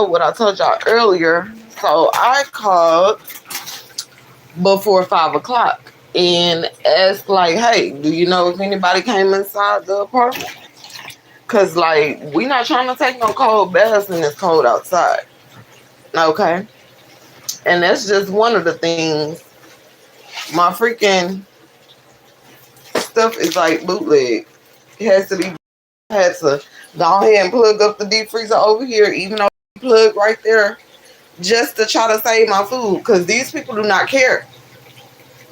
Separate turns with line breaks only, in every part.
what I told y'all earlier. So I called before 5 o'clock and asked like, hey, do you know if anybody came inside the apartment? Cause like we not trying to take no cold baths when it's cold outside. Okay. And that's just one of the things. My freaking stuff is like bootleg. It has to be had to go ahead and plug up the deep freezer over here, even though plug right there, just to try to save my food. Cause these people do not care.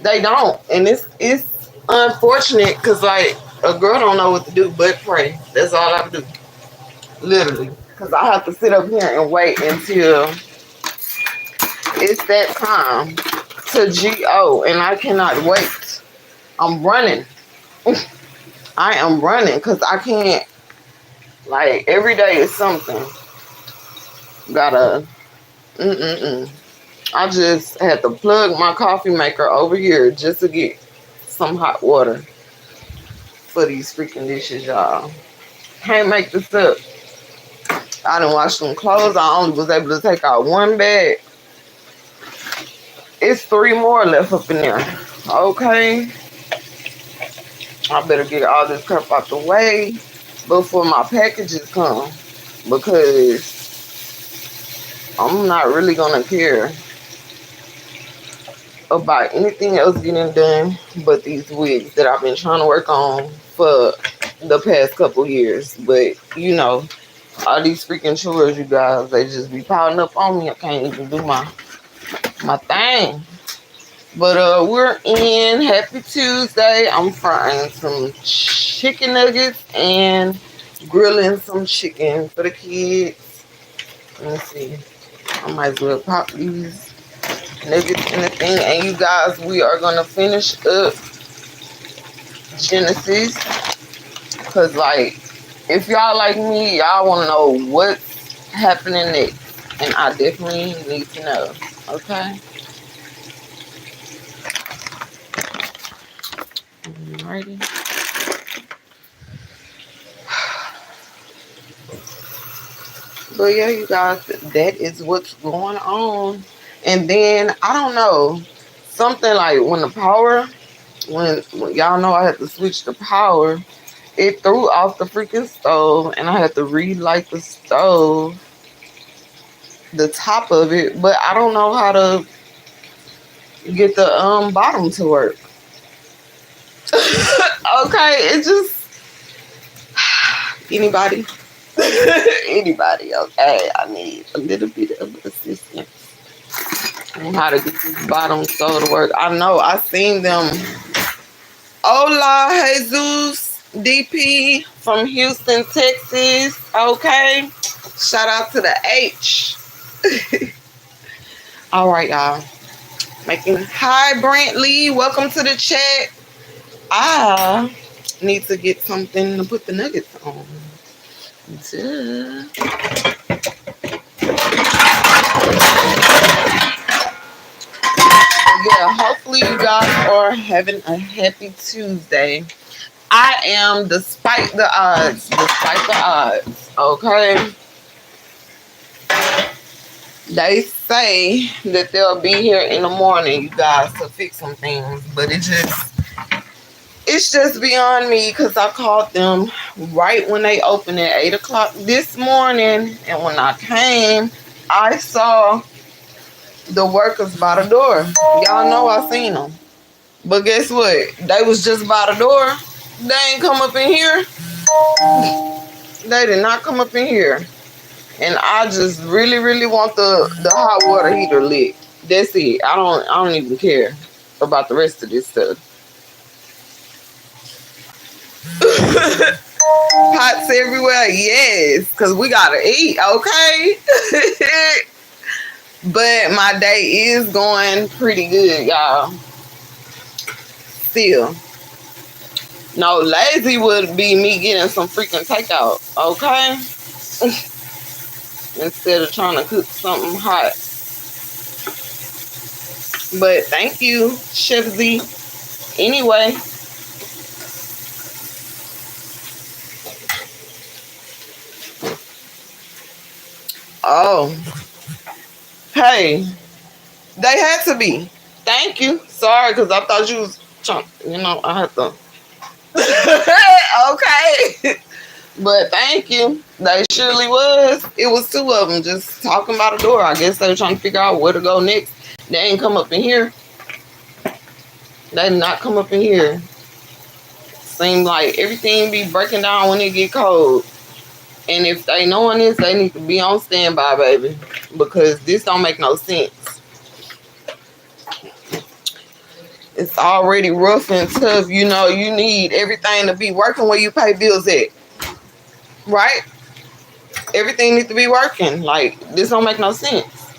They don't, and it's unfortunate. Cause like a girl don't know what to do but pray. That's all I do, literally. Cause I have to sit up here and wait until it's that time to go, and I cannot wait. I'm running. I am running because I can't. Like every day is something. Gotta. Mm-mm-mm. I just had to plug my coffee maker over here just to get some hot water for these freaking dishes, y'all. Can't make this up. I done washed some clothes. I only was able to take out one bag. It's 3 more left up in there. Okay. I better get all this crap out the way before my packages come. Because I'm not really gonna care about anything else getting done but these wigs that I've been trying to work on for the past couple years. But you know, all these freaking chores, you guys, they just be piling up on me. I can't even do my thing. But we're in. Happy Tuesday. I'm frying some chicken nuggets and grilling some chicken for the kids. Let me see. I might as well pop these nuggets in the thing. And you guys, we are gonna finish up Genesis. Cause like, if y'all like me, y'all wanna know what's happening next. And I definitely need to know. Okay? Alrighty. But yeah, you guys, that is what's going on. And then I don't know, something like when y'all know I had to switch the power, it threw off the freaking stove, and I had to relight the stove, the top of it, but I don't know how to get the bottom to work. Okay, it just anybody. Anybody, okay? I need a little bit of assistance on how to get this bottom stove to work. I know I seen them. Hola, Jesus DP from Houston, Texas. Okay, shout out to the H. All right, y'all. Making hi, Brantley. Welcome to the chat. I need to get something to put the nuggets on. Duh. Yeah, hopefully you guys are having a happy Tuesday. I am despite the odds. Despite the odds. Okay. They say that they'll be here in the morning, you guys, to fix some things. But it's just beyond me because I called them right when they opened at 8 o'clock this morning. And when I came, I saw the workers by the door. Y'all know I seen them. But guess what? They was just by the door. They ain't come up in here. They did not come up in here. And I just really, really want the hot water heater lit. That's it. I don't even care about the rest of this stuff. Pots everywhere, yes, because we gotta eat, okay? But my day is going pretty good, y'all. Still. No, lazy would be me getting some freaking takeout, okay? Instead of trying to cook something hot. But thank you, Chef Z. Anyway. Oh, hey, they had to be. Thank you. Sorry, because I thought you was trying. You know, I had to. Okay. But thank you. They surely was. It was two of them just talking by the door. I guess they were trying to figure out where to go next. They ain't come up in here. They did not come up in here. Seem like everything be breaking down when it get cold. And if they knowing this, they need to be on standby, baby. Because this don't make no sense. It's already rough and tough. You know, you need everything to be working where you pay bills at. Right? Everything needs to be working. Like, this don't make no sense.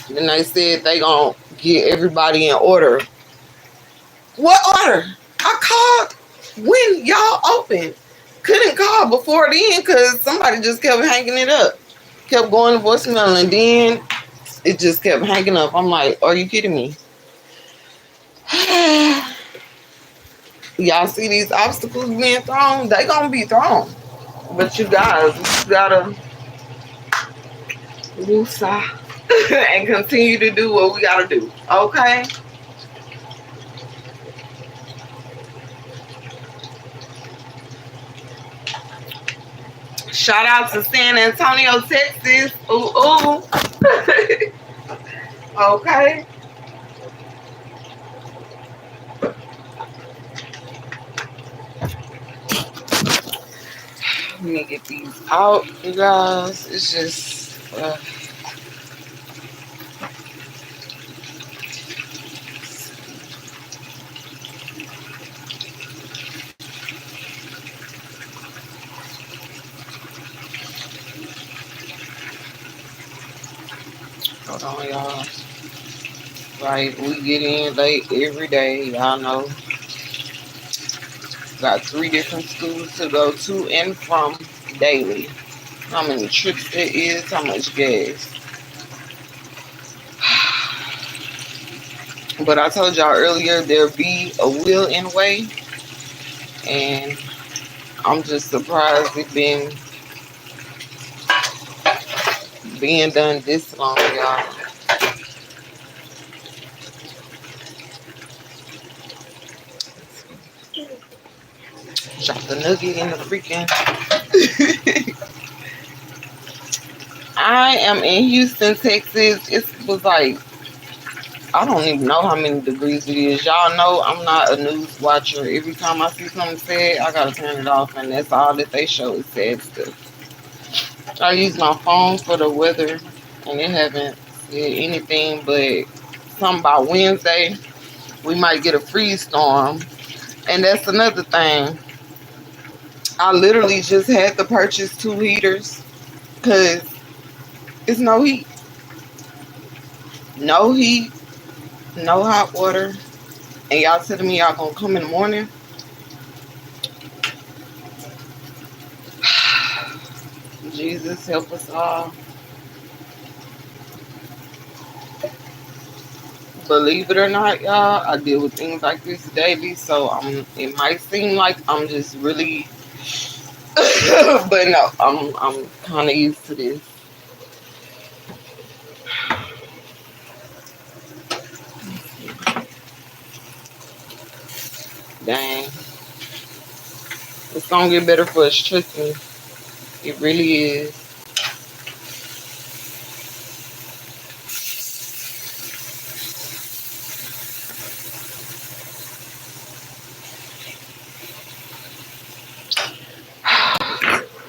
Then they said they gonna get everybody in order. What order? I called when y'all opened. Couldn't call before then because somebody just kept hanging it up. Kept going to voicemail and then it just kept hanging up. I'm like, are you kidding me? Y'all see these obstacles being thrown? They gonna be thrown. But you guys, you gotta woosah and continue to do what we gotta do. Okay? Shout out to San Antonio, Texas. Ooh, ooh. Okay. Let me get these out, you guys. It's just... hold on, y'all. Right, we get in late every day. Y'all know. Got 3 different schools to go to and from daily. How many trips there is, how much gas. But I told y'all earlier there'll be a will in way. And I'm just surprised it being done this long, y'all. Drop the nugget in the freaking... I am in Houston, Texas. It was like, I don't even know how many degrees it is. Y'all know I'm not a news watcher. Every time I see something said, I gotta turn it off, and that's all that they show is sad stuff. I use my phone for the weather, and they haven't said anything but something about Wednesday. We might get a freeze storm, and that's another thing. I literally just had to purchase 2 heaters because it's no heat. No heat, no hot water. And y'all telling me y'all gonna come in the morning? Jesus help us all. Believe it or not, y'all, I deal with things like this daily, so it might seem like I'm just really but no, I'm kinda used to this. Dang. It's gonna get better for us, trust me. It really is.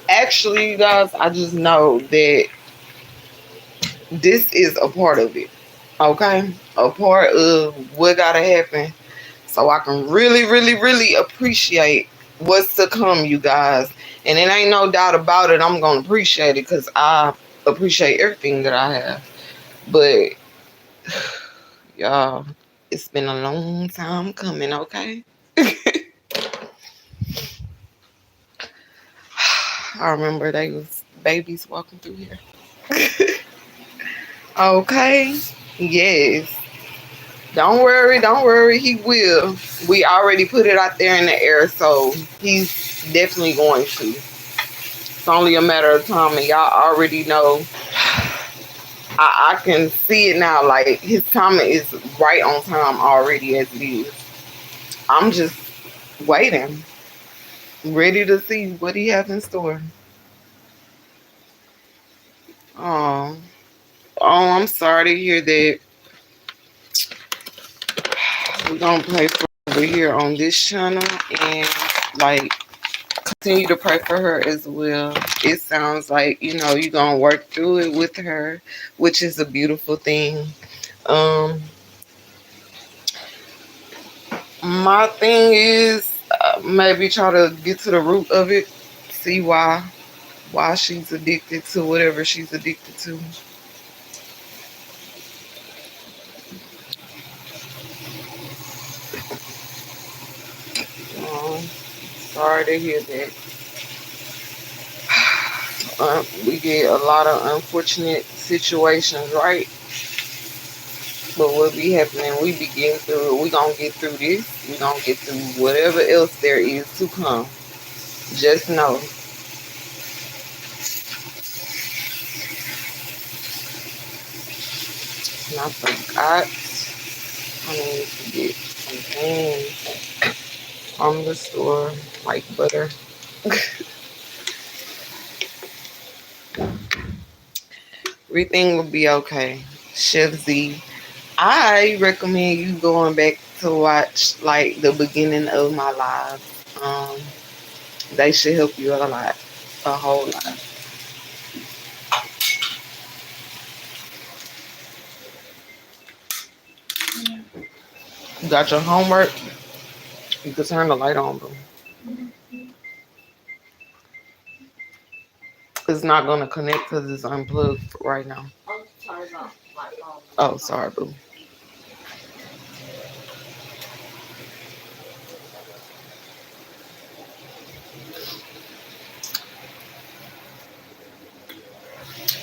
Actually, you guys, I just know that this is a part of it. Okay? A part of what gotta happen. So I can really, really, really appreciate what's to come, you guys. And it ain't no doubt about it. I'm gonna appreciate it because I appreciate everything that I have. But y'all, it's been a long time coming, okay? I remember they was babies walking through here. Okay. Yes. Don't worry, he will. We already put it out there in the air, so he's definitely going to. It's only a matter of time, and y'all already know. I can see it now. Like, his comment is right on time already as it is. I'm just waiting, ready to see what he has in store. Oh, oh, I'm sorry to hear that. We're gonna pray for her over here on this channel, and like continue to pray for her as well. It sounds like, you know, you're gonna work through it with her, which is a beautiful thing. Um, my thing is maybe try to get to the root of it, see why she's addicted to whatever she's addicted to. Sorry to hear that. We get a lot of unfortunate situations, right? But what be happening, we be getting through it. We gonna get through this. We gonna get through whatever else there is to come. Just know. And I forgot. I need to get some things from the store, like butter. Everything will be okay. Chef Z, I recommend you going back to watch like the beginning of my lives. They should help you a lot, a whole lot. You got your homework. You can turn the light on, bro. It's not gonna connect because it's unplugged right now. Oh, sorry, boo.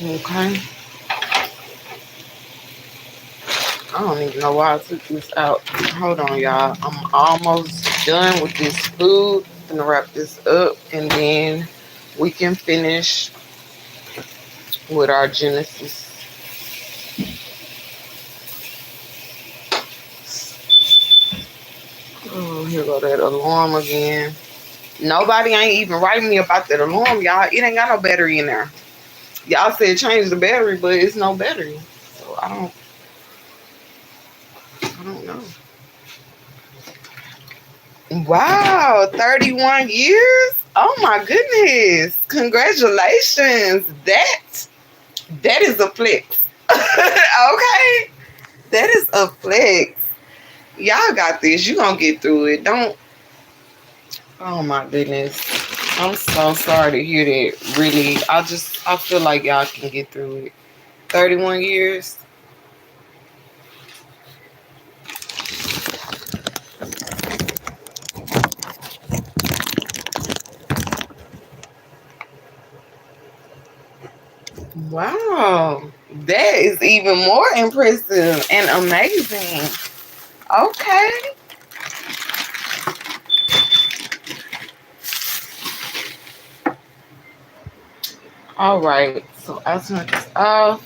Okay. I don't even know why I took this out. Hold on, y'all. I'm almost done with this food. I'm gonna wrap this up and then we can finish with our Genesis. Oh, here go that alarm again. Nobody ain't even writing me about that alarm, y'all. It ain't got no battery in there. Y'all said change the battery, but it's no battery. So I don't know. Wow, 31 years? Oh my goodness. Congratulations. That is a flex. Okay. That is a flex. Y'all got this. You gonna get through it. Don't. Oh my goodness. I'm so sorry to hear that. Really. I feel like y'all can get through it. 31 years. Wow. That is even more impressive and amazing. Okay. All right. So I'll turn this off.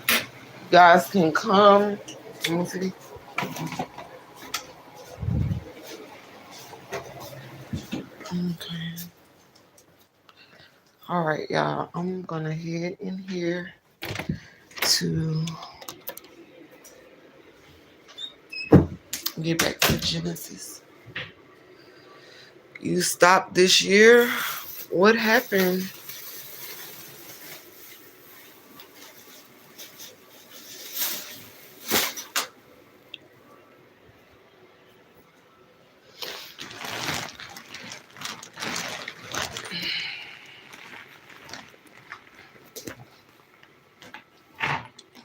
You guys can come. Let me see. Okay. All right, y'all. I'm gonna head in here to get back to Genesis. You stopped this year. What happened?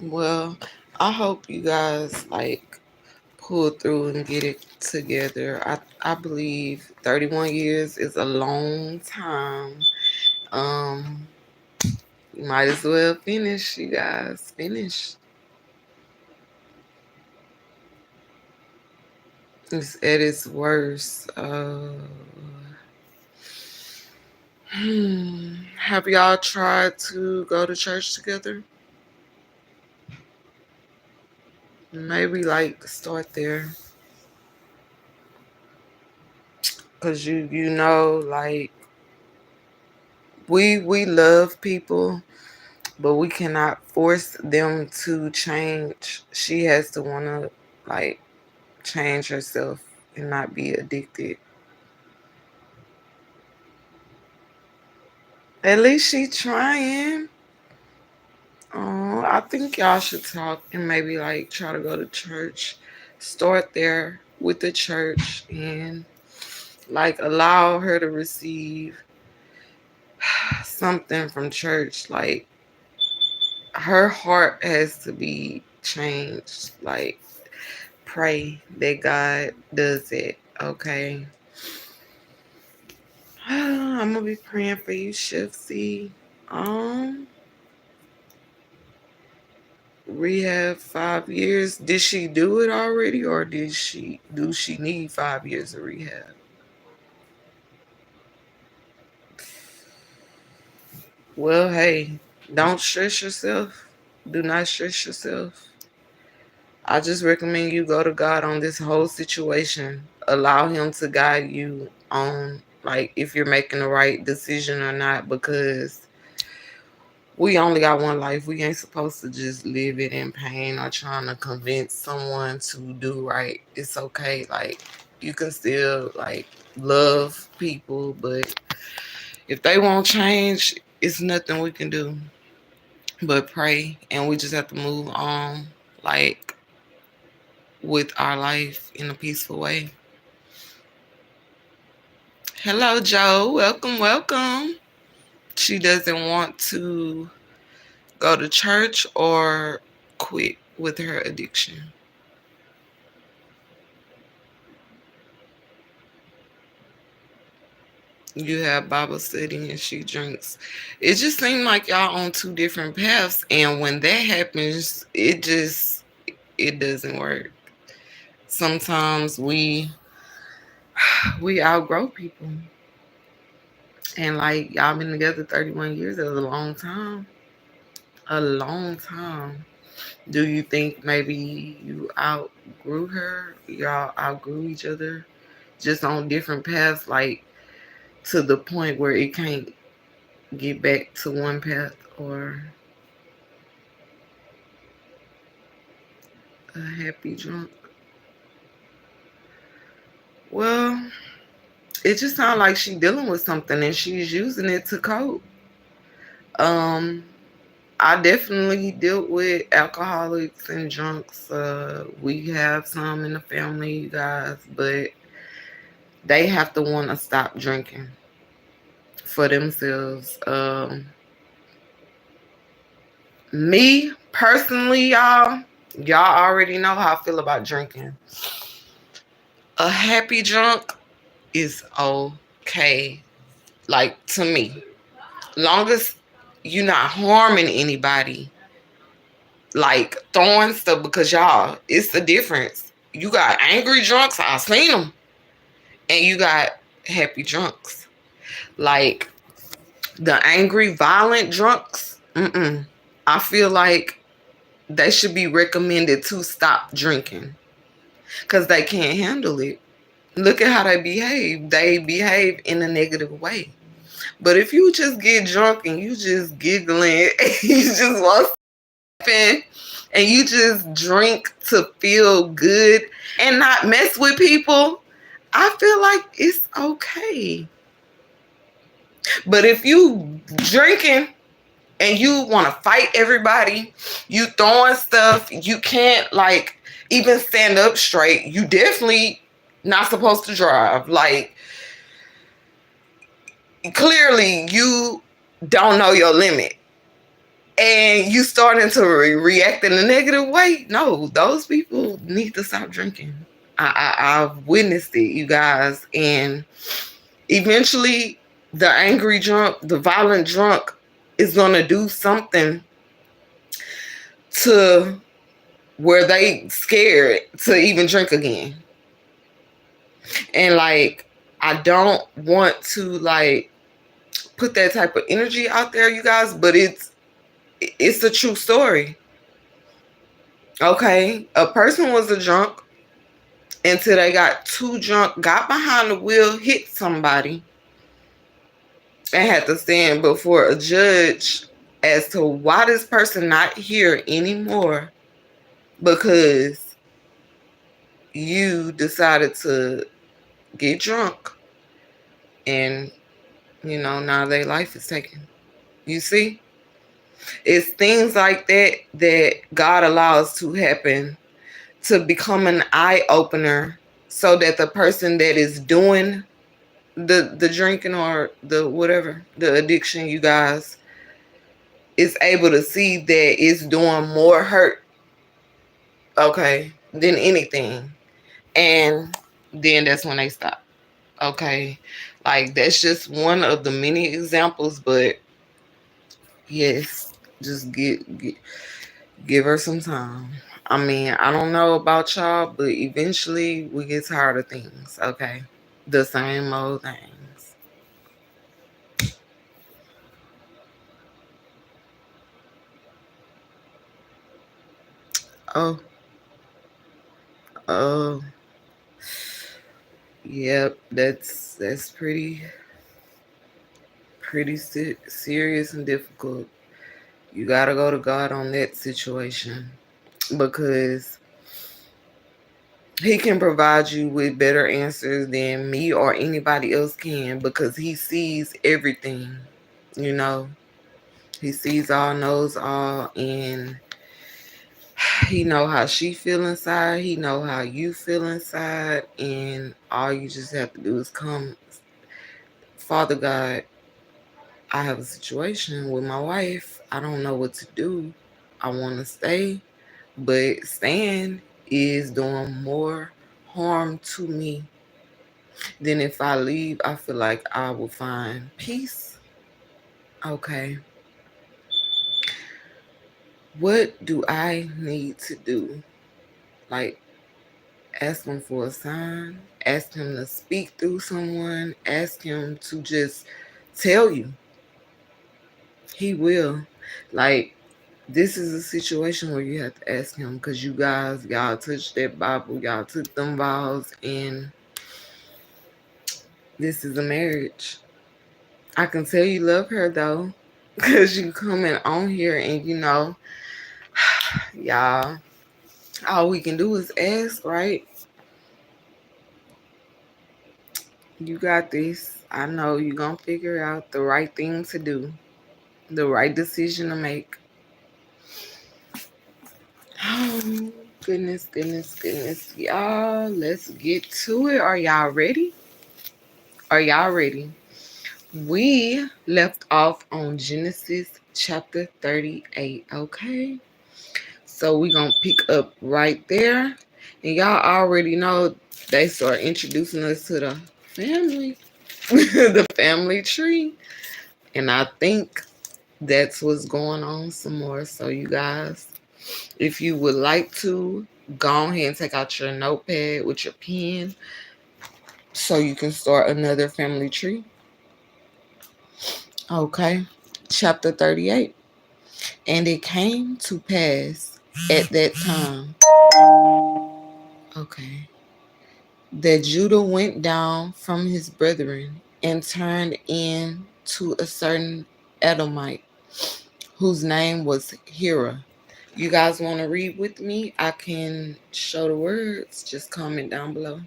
Well, I hope you guys like pull through and get it together. I believe 31 years is a long time. Um, you might as well finish, you guys. Finish. It's at its worst. Have y'all tried to go to church together? Maybe like start there, cause you know like we love people, but we cannot force them to change. She has to wanna like change herself and not be addicted. At least she trying. I think y'all should talk and maybe like try to go to church. Start there with the church and like allow her to receive something from church. Like her heart has to be changed. Like pray that God does it. Okay. I'm gonna be praying for you, Shifty. Um, Rehab 5 years. Did she do it already, or do she need 5 years of rehab? Well, hey, don't stress yourself. Do not stress yourself. I just recommend you go to God on this whole situation. Allow Him to guide you on like if you're making the right decision or not, because we only got one life. We ain't supposed to just live it in pain or trying to convince someone to do right. It's okay. Like you can still like love people, but if they won't change, it's nothing we can do but pray, and we just have to move on like with our life in a peaceful way. Hello, Joe. Welcome, welcome. She doesn't want to go to church or quit with her addiction. You have Bible study and she drinks. It just seemed like y'all on two different paths, and when that happens, it doesn't work. Sometimes we outgrow people, and like y'all been together 31 years. That's a long time. A long time. Do you think maybe you outgrew her? Y'all outgrew each other, just on different paths, like to the point where it can't get back to one path, or a happy drunk? Well, it just sounds like she's dealing with something and she's using it to cope. Um, I definitely dealt with alcoholics and drunks. We have some in the family, you guys, but they have to want to stop drinking for themselves. Me personally, y'all already know how I feel about drinking. A happy drunk is okay, like to me, long as you're not harming anybody, like throwing stuff, because y'all, it's the difference. You got angry drunks, I've seen them, and you got happy drunks. Like the angry, violent drunks, I feel like they should be recommended to stop drinking because they can't handle it. Look at how they behave. They behave in a negative way. But if you just get drunk and you just giggling, and you just want laughing, and you just drink to feel good and not mess with people, I feel like it's okay. But if you drinking and you want to fight everybody, you throwing stuff, you can't like even stand up straight, you definitely not supposed to drive. Like clearly you don't know your limit and you starting to react in a negative way. No, those people need to stop drinking. I've witnessed it, you guys, and eventually the angry drunk, the violent drunk is gonna do something to where they scared to even drink again. And like, I don't want to like put that type of energy out there, you guys, but it's a true story. Okay, a person was a drunk until they got too drunk, got behind the wheel, hit somebody, and had to stand before a judge as to why this person not here anymore because you decided to get drunk and now their life is taken. You see, it's things like that that God allows to happen to become an eye opener so that the person that is doing the drinking or the whatever, the addiction, you guys, is able to see that it's doing more hurt, okay, than anything. And then that's when they stop. Okay. Like, that's just one of the many examples, but yes, just give her some time. I mean, I don't know about y'all, but eventually we get tired of things, okay? The same old things. Oh, oh, yep, that's pretty serious and difficult. You gotta go to God on that situation because He can provide you with better answers than me or anybody else can because He sees everything, you know. He sees all, knows all, and He know how she feel inside. He know how you feel inside, and all you just have to do is come, Father God, I have a situation with my wife. I don't know what to do. I want to stay, but staying is doing more harm to me than if I leave. I feel like I will find peace. Okay. What do I need to do? Like, ask him for a sign, ask him to speak through someone, ask him to just tell you. He will. Like, this is a situation where you have to ask him because y'all touched that Bible, y'all took them vows, and this is a marriage. I can tell you love her though, because you coming on here and y'all, all we can do is ask, right? You got this. I know you're gonna figure out the right thing to do, the right decision to make. Oh, goodness, goodness, goodness. Y'all, let's get to it. Are y'all ready? Are y'all ready? We left off on Genesis chapter 38, okay? So we're going to pick up right there. And y'all already know they start introducing us to the family, the family tree. And I think that's what's going on some more. So you guys, if you would like to, go ahead and take out your notepad with your pen so you can start another family tree. Okay. Chapter 38. And it came to pass at that time, okay, that Judah went down from his brethren and turned in to a certain Edomite whose name was Hira. You guys want to read with me? I can show the words. Just comment down below.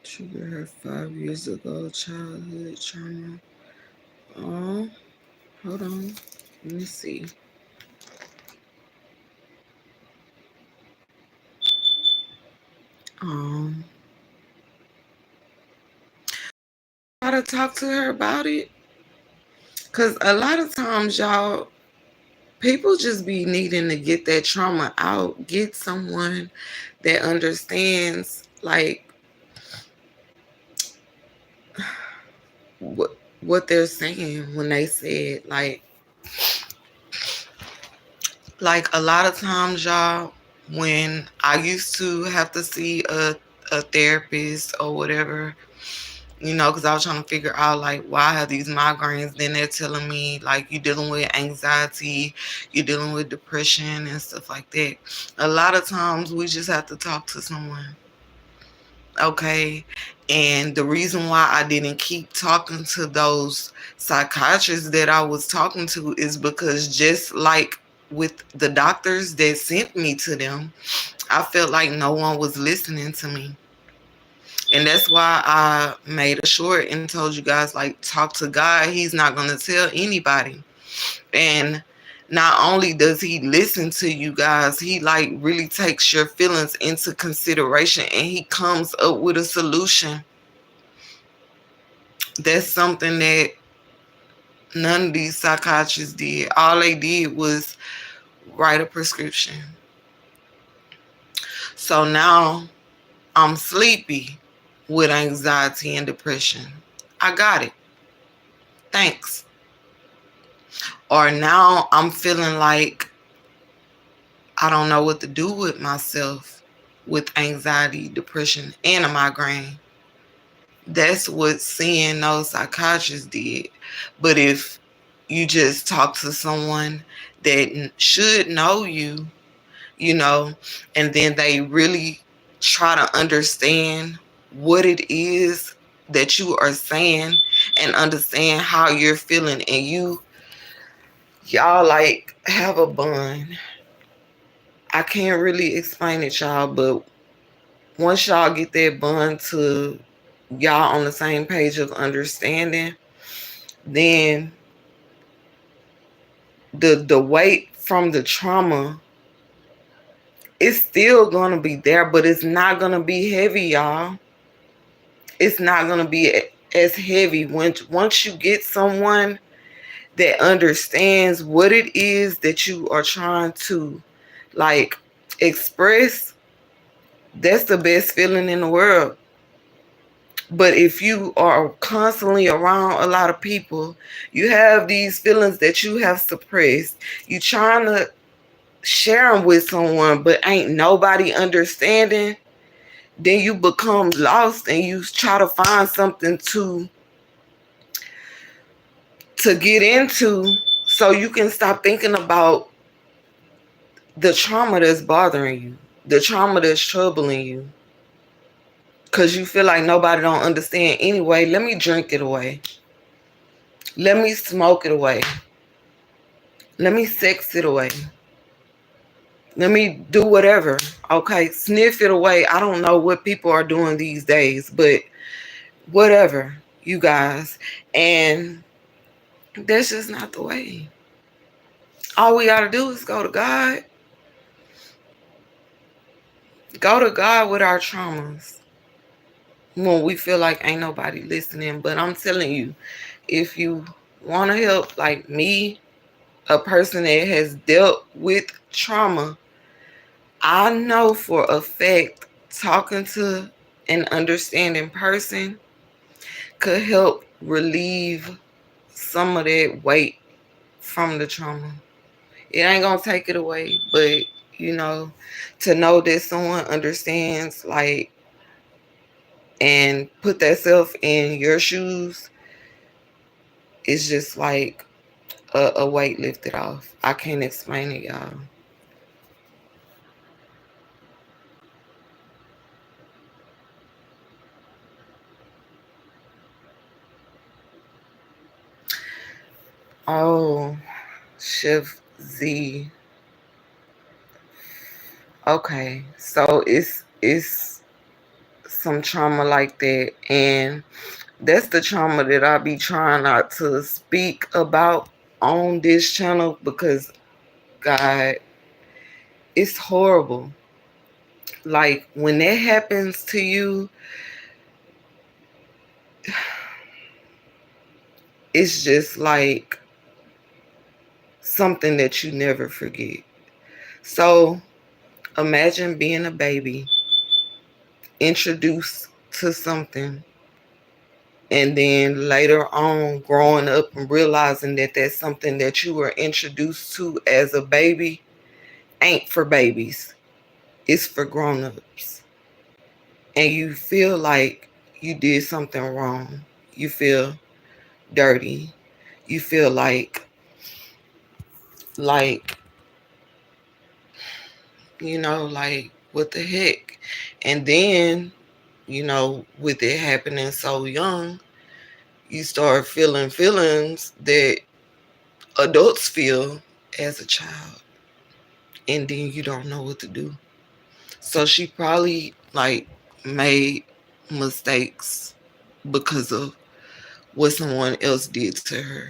Trigger her 5 years ago, childhood trauma. Oh, hold on. Let me see. Um, I gotta talk to her about it. Cause a lot of times, y'all, people just be needing to get that trauma out. Get someone that understands, like, what they're saying when they say it. Like a lot of times, y'all. when I used to have to see a therapist or whatever, because I was trying to figure out, like, why I have these migraines. Then they're telling me, like, you're dealing with anxiety, you're dealing with depression and stuff like that. A lot of times we just have to talk to someone. Okay. And the reason why I didn't keep talking to those psychiatrists that I was talking to is because, just like with the doctors that sent me to them, I felt like no one was listening to me. And that's why I made a short and told you guys, like, talk to God. He's not going to tell anybody. And not only does he listen to you guys, he like really takes your feelings into consideration, and he comes up with a solution. That's something that none of these psychiatrists did. All they did was write a prescription. So now I'm sleepy with anxiety and depression. I got it. Thanks. Or now I'm feeling like I don't know what to do with myself with anxiety, depression, and a migraine. That's what seeing those psychiatrists did. But if you just talk to someone that should know you, and then they really try to understand what it is that you are saying and understand how you're feeling, and y'all like have a bond. I can't really explain it, y'all, but once y'all get that bond to y'all on the same page of understanding, then the weight from the trauma is still gonna be there, but it's not gonna be heavy, y'all. It's not gonna be as heavy once you get someone that understands what it is that you are trying to like express. That's the best feeling in the world. But if you are constantly around a lot of people, you have these feelings that you have suppressed. You trying to share them with someone, but ain't nobody understanding. Then you become lost, and you try to find something to get into, so you can stop thinking about the trauma that's bothering you, the trauma that's troubling you. Because you feel like nobody don't understand anyway. Let me drink it away. Let me smoke it away. Let me sex it away. Let me do whatever. Okay, sniff it away. I don't know what people are doing these days, but whatever, you guys. And that's just not the way. All we got to do is go to God. Go to God with our traumas when we feel like ain't nobody listening. But I'm telling you, if you want to help, like me, a person that has dealt with trauma, I know for a fact talking to an understanding person could help relieve some of that weight from the trauma. It ain't gonna take it away, but to know that someone understands, like, and put that self in your shoes, is just like a weight lifted off. I can't explain it, y'all. Oh, Chef Z. Okay, so it's some trauma like that, and that's the trauma that I be trying not to speak about on this channel, because God, it's horrible. Like, when that happens to you, it's just like something that you never forget. So imagine being a baby, introduced to something, and then later on growing up and realizing that that's something that you were introduced to as a baby ain't for babies. It's for grown-ups. And you feel like you did something wrong. You feel dirty. You feel like, like, what the heck? And then, with it happening so young, you start feeling feelings that adults feel as a child. And then you don't know what to do. So she probably, like, made mistakes because of what someone else did to her.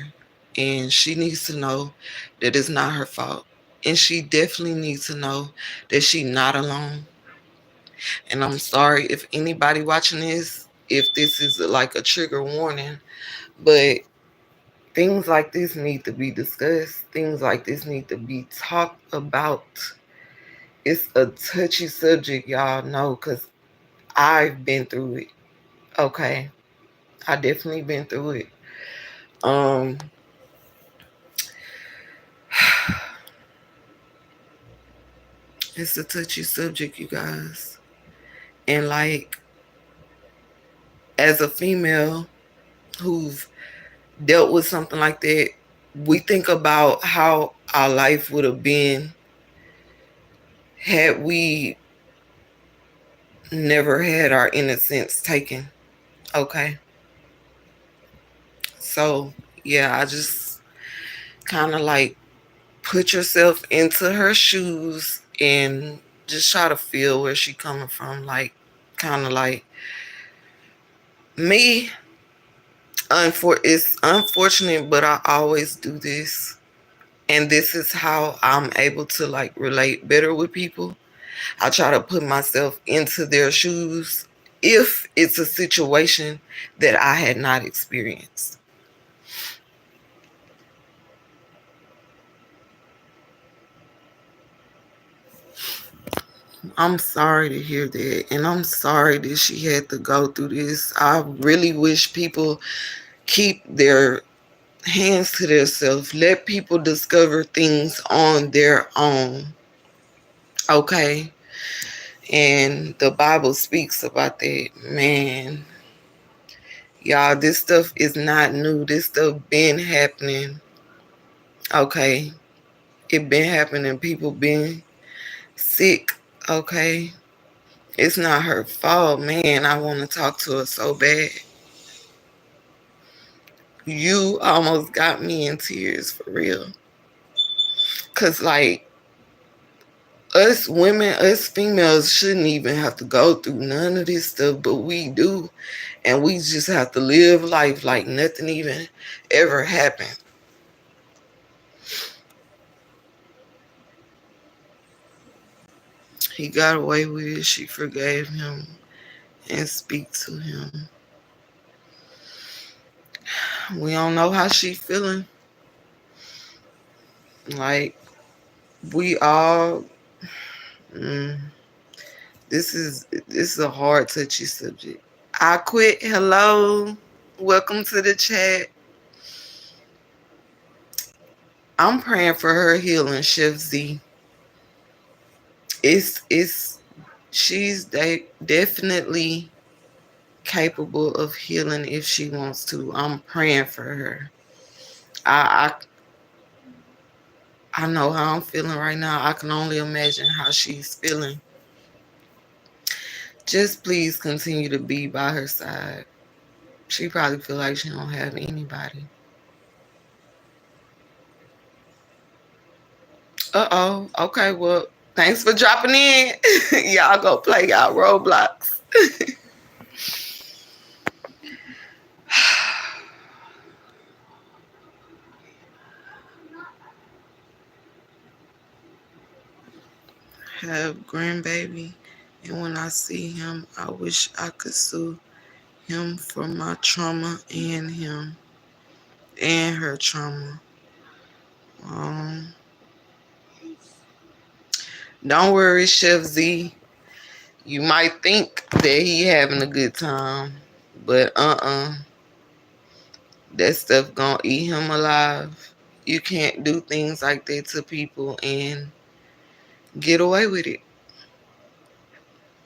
And she needs to know that it's not her fault. And she definitely needs to know that she's not alone. And I'm sorry if anybody watching this, if this is like a trigger warning, but things like this need to be discussed. Things like this need to be talked about. It's a touchy subject, y'all know, because I've been through it. Okay. I definitely been through it. Um it's a touchy subject, you guys. And like, as a female who's dealt with something like that, we think about how our life would have been had we never had our innocence taken. Okay. So yeah, I just kind of like put yourself into her shoes and just try to feel where she coming from. Like, kind of like me. It's unfortunate, but I always do this. And this is how I'm able to like relate better with people. I try to put myself into their shoes if it's a situation that I had not experienced. I'm sorry to hear that. And I'm sorry that she had to go through this. I really wish people keep their hands to themselves. Let people discover things on their own. Okay? And the Bible speaks about that. Man, y'all, this stuff is not new. This stuff been happening. Okay? It been happening. People been sick. Okay? It's not her fault. Man, I want to talk to her so bad. You almost got me in tears, for real. Because, like, us women, us females shouldn't even have to go through none of this stuff, but we do. And we just have to live life like nothing even ever happened. He got away with it. She forgave him and speak to him. We don't know how she feeling. Like, we all... Mm, this is a hard, touchy subject. I quit. Hello. Welcome to the chat. I'm praying for her healing, Chef Z. It's she's definitely capable of healing if she wants to. I'm praying for her. I I know how I'm feeling right now. I can only imagine how she's feeling. Just please continue to be by her side. She probably feel like she don't have anybody. Uh-oh. Okay, well, thanks for dropping in. Y'all go play y'all Roblox. Have grandbaby. And when I see him, I wish I could sue him for my trauma and him and her trauma. Um, don't worry, Chef Z. You might think that he having a good time, but that stuff gonna eat him alive. You can't do things like that to people and get away with it.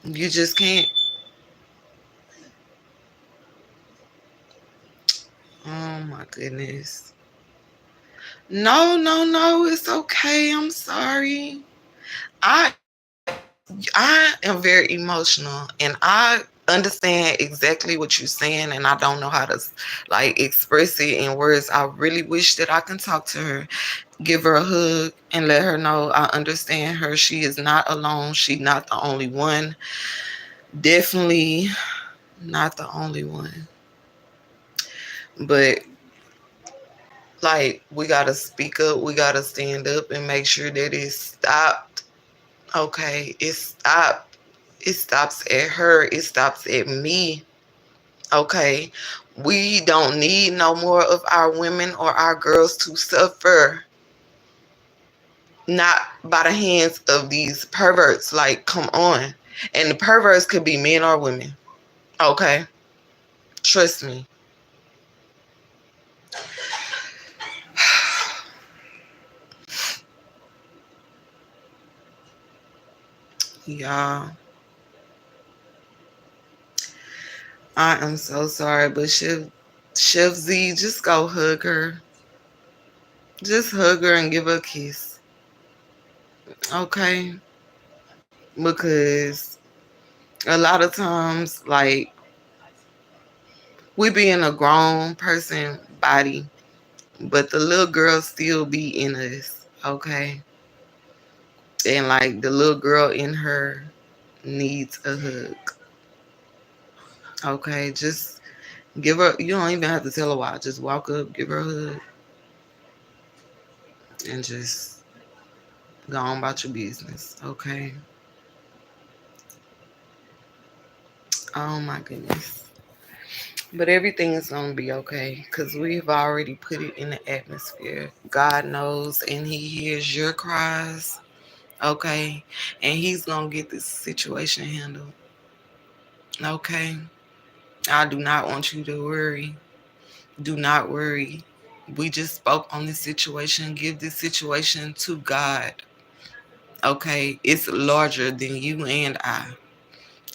You just can't. Oh my goodness. No, no, no. It's okay. I'm sorry. I I am very emotional, and I understand exactly what you're saying, and I don't know how to like express it in words. I really wish that I can talk to her, give her a hug, and let her know I understand her. She is not alone. She's not the only one. Definitely not the only one. But like, we gotta speak up. We gotta stand up and make sure that it's stopped. Okay, it's stopped. It stops at her. It stops at me. Okay, we don't need no more of our women or our girls to suffer, not by the hands of these perverts. Like, come on. And the perverts could be men or women. Okay, trust me. Y'all, I am so sorry, but Chef Z, just go hug her. Just hug her and give her a kiss. Okay? Because a lot of times, like, we be in a grown person body, but the little girl still be in us. Okay? And like, the little girl in her needs a hug. Okay? Just give her, you don't even have to tell her why. Just walk up, give her a hug, and just go on about your business. Okay? Oh my goodness. But everything is going to be okay because we've already put it in the atmosphere. God knows and He hears your cries. Okay? And He's going to get this situation handled. Okay? I do not want you to worry. Do not worry. We just spoke on this situation. Give this situation to God. Okay? It's larger than you and I.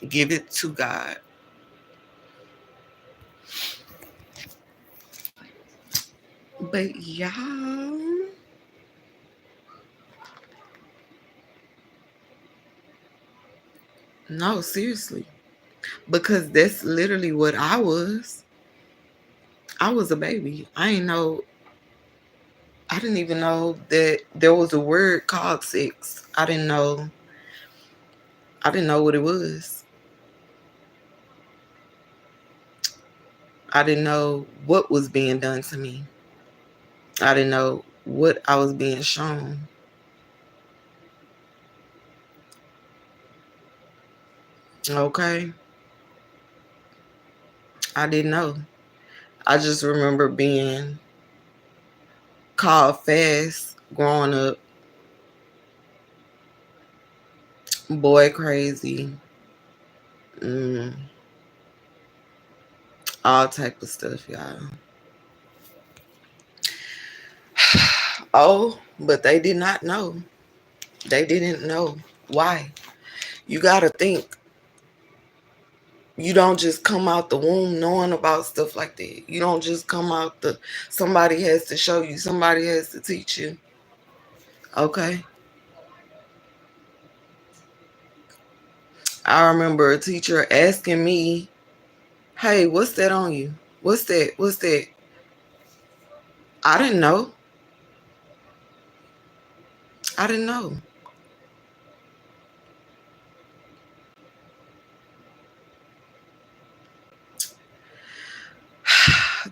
Give it to God. But y'all, no, seriously. Because that's literally what I was. I was a baby. I didn't even know that there was a word called sex. I didn't know what it was. I didn't know what was being done to me. I didn't know what I was being shown. Okay? I didn't know. I just remember being called fast growing up, boy crazy, mm, all type of stuff, y'all. Oh, but they did not know. They didn't know. Why? You got to think. You don't just come out the womb knowing about stuff like that. You don't just come out the. Somebody has to show you. Somebody has to teach you. Okay. I remember a teacher asking me, "Hey, what's that on you? What's that? What's that?" I didn't know. I didn't know.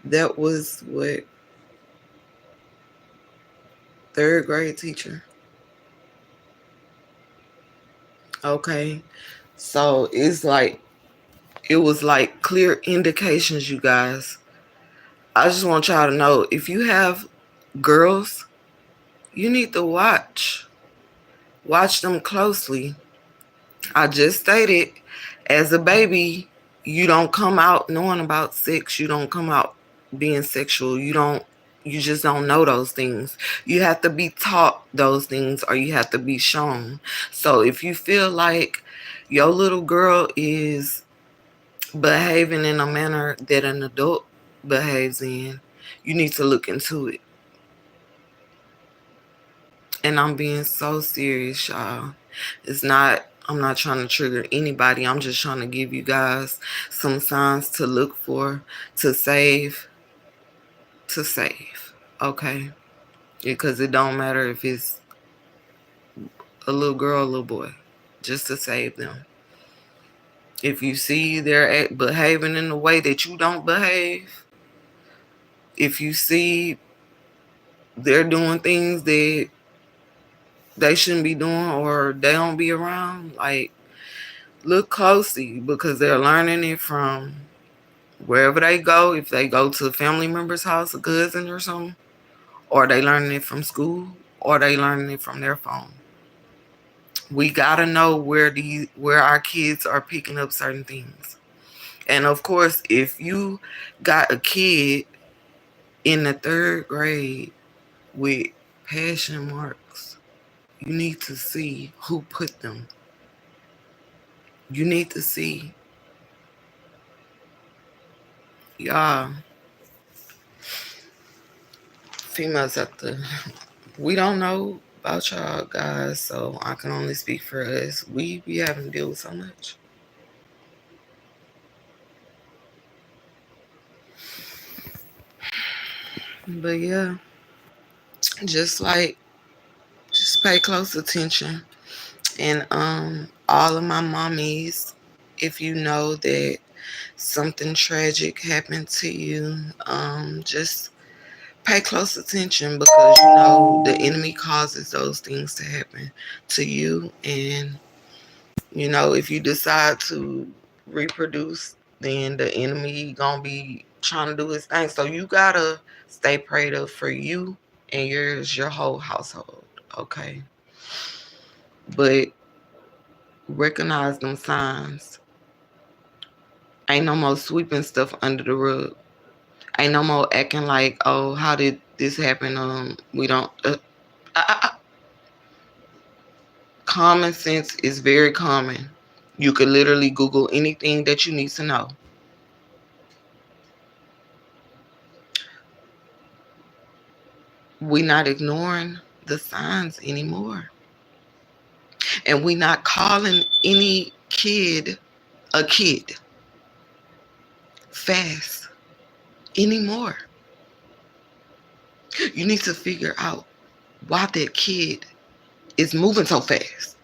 That was what, third grade teacher. Okay. So it was like clear indications, you guys. I just want y'all to know, if you have girls, you need to watch. Watch them closely. I just stated, as a baby, you don't come out knowing about sex. You don't come out being sexual. You don't. You just don't know those things. You have to be taught those things, or you have to be shown. So if you feel like your little girl is behaving in a manner that an adult behaves in, you need to look into it. And I'm being so serious, y'all. I'm not trying to trigger anybody. I'm just trying to give you guys some signs to look for, to save, to save. Okay? Because it don't matter if it's a little girl or a little boy. Just to save them. If you see they're behaving in a way that you don't behave, if you see they're doing things that they shouldn't be doing, or they don't be around, like, look closely, because they're learning it from wherever they go. If they go to a family member's house, a cousin or something, or they learning it from school, or they learning it from their phone. We gotta know where our kids are picking up certain things. And of course, if you got a kid in the 3rd grade with passion marks, you need to see who put them. You need to see. Y'all, females we don't know about y'all guys, so I can only speak for us. We be having to deal with so much. But yeah, just pay close attention. And all of my mommies, if you know that something tragic happened to you, just pay close attention, because you know the enemy causes those things to happen to you. And you know, if you decide to reproduce, then the enemy gonna be trying to do his thing. So you gotta stay prayed up for you and your whole household, okay? But recognize them signs. Ain't no more sweeping stuff under the rug. Ain't no more acting like, oh, how did this happen? We don't. Common sense is very common. You could literally Google anything that you need to know. We not ignoring the signs anymore. And we not calling any kid a kid fast anymore. You need to figure out why that kid is moving so fast.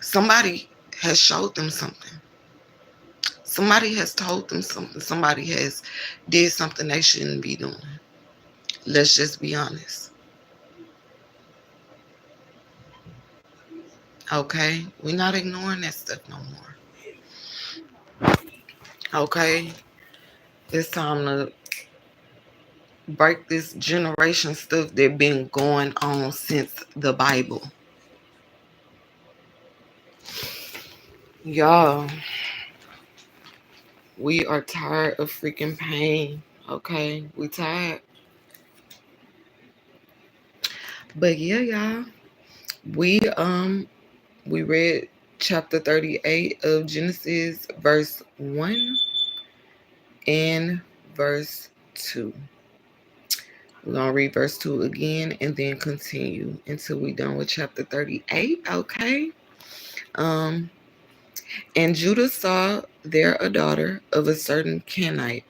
Somebody has showed them something. Somebody has told them something. Somebody has did something they shouldn't be doing. Let's just be honest. Okay? We're not ignoring that stuff no more. Okay? It's time to break this generation stuff that been going on since the Bible. Y'all, we are tired of freaking pain. Okay? We tired. But yeah, y'all. We read chapter 38 of Genesis, verse 1 and verse 2. We're going to read verse 2 again and then continue until we're done with chapter 38, okay? And Judah saw there a daughter of a certain Canaanite,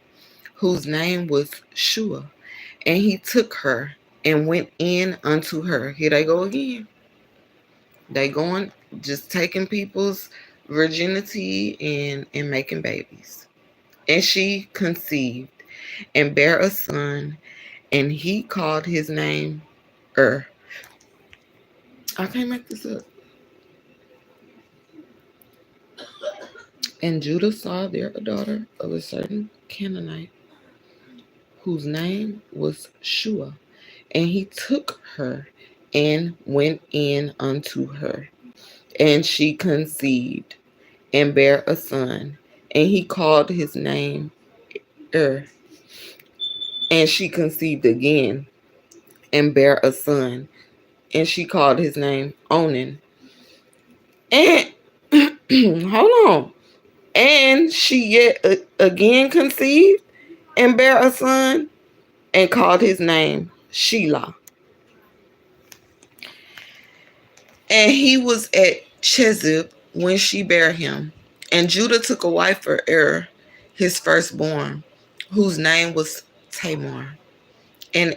whose name was Shua, and he took her and went in unto her. Here they go again. They going, just taking people's virginity and making babies. And she conceived and bare a son, and he called his name I can't make this up. And Judah saw there a daughter of a certain Canaanite, whose name was Shua, and he took her and went in unto her. And she conceived and bare a son, and he called his name And she conceived again and bare a son, and she called his name Onan. And hold on. And she yet again conceived and bare a son, and called his name Shelah. And he was at Chezib when she bare him. And Judah took a wife for his firstborn, whose name was Tamar. And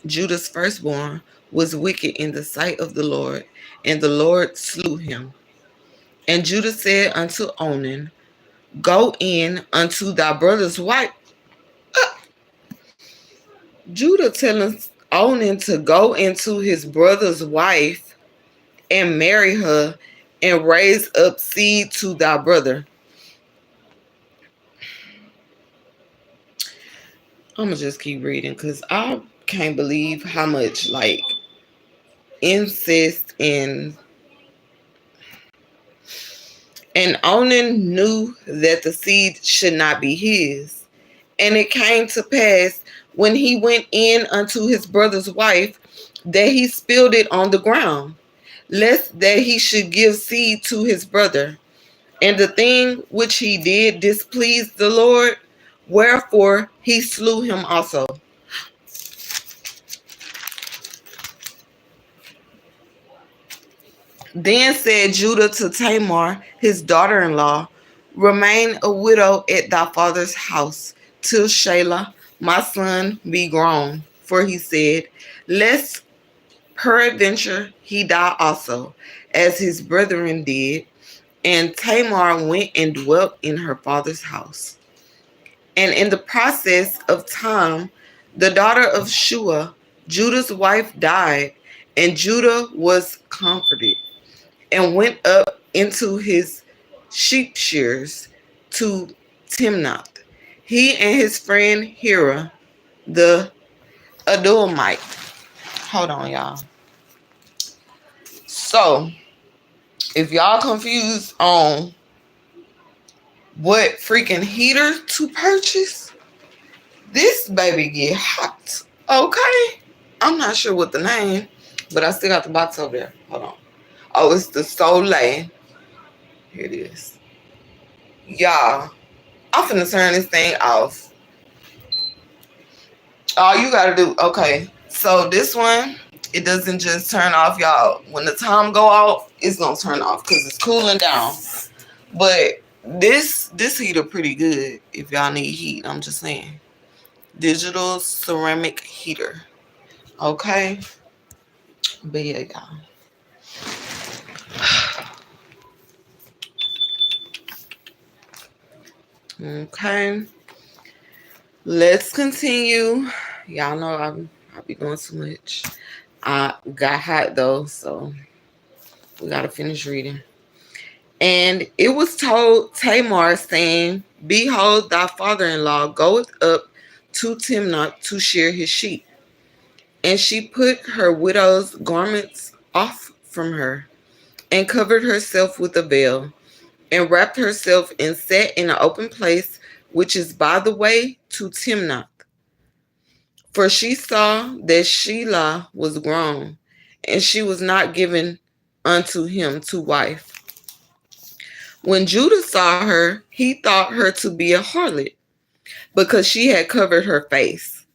Judah's firstborn, was wicked in the sight of the Lord, and the Lord slew him. And Judah said unto Onan, Go in unto thy brother's wife. Judah telling Onan to go into his brother's wife and marry her and raise up seed to thy brother. I'm going to just keep reading because I can't believe how much like incest and Onan knew that the seed should not be his. And it came to pass when he went in unto his brother's wife that he spilled it on the ground, lest that he should give seed to his brother. And the thing which he did displeased the Lord, wherefore he slew him also. Then said Judah to Tamar, his daughter-in-law, Remain a widow at thy father's house, till Shelah, my son, be grown. For he said, Lest peradventure he die also, as his brethren did. And Tamar went and dwelt in her father's house. And in the process of time, the daughter of Shua, Judah's wife, died, and Judah was comforted, and went up into his sheep shears to Timnath, he and his friend Hira, the Adullamite. Hold on, y'all. So, if y'all confused on what freaking heater to purchase, this baby get hot. Okay? I'm not sure what the name, but I still got the box over there. Hold on. Oh, it's the Soleil. Here it is. Y'all, I'm finna turn this thing off. All you gotta do, okay. So this one, it doesn't just turn off, y'all. When the time go off, it's gonna turn off because it's cooling down. But this heater pretty good if y'all need heat. I'm just saying. Digital ceramic heater. Okay. But yeah, y'all. Okay. Let's continue. Y'all know I be doing too much. I got hot though, so we gotta finish reading. And it was told Tamar, saying, Behold, thy father-in-law goeth up to Timnath to shear his sheep. And she put her widow's garments off from her, and covered herself with a veil, and wrapped herself and sat in an open place which is by the way to Timnath. For she saw that Shelah was grown, and she was not given unto him to wife. When Judah saw her, he thought her to be a harlot, because she had covered her face.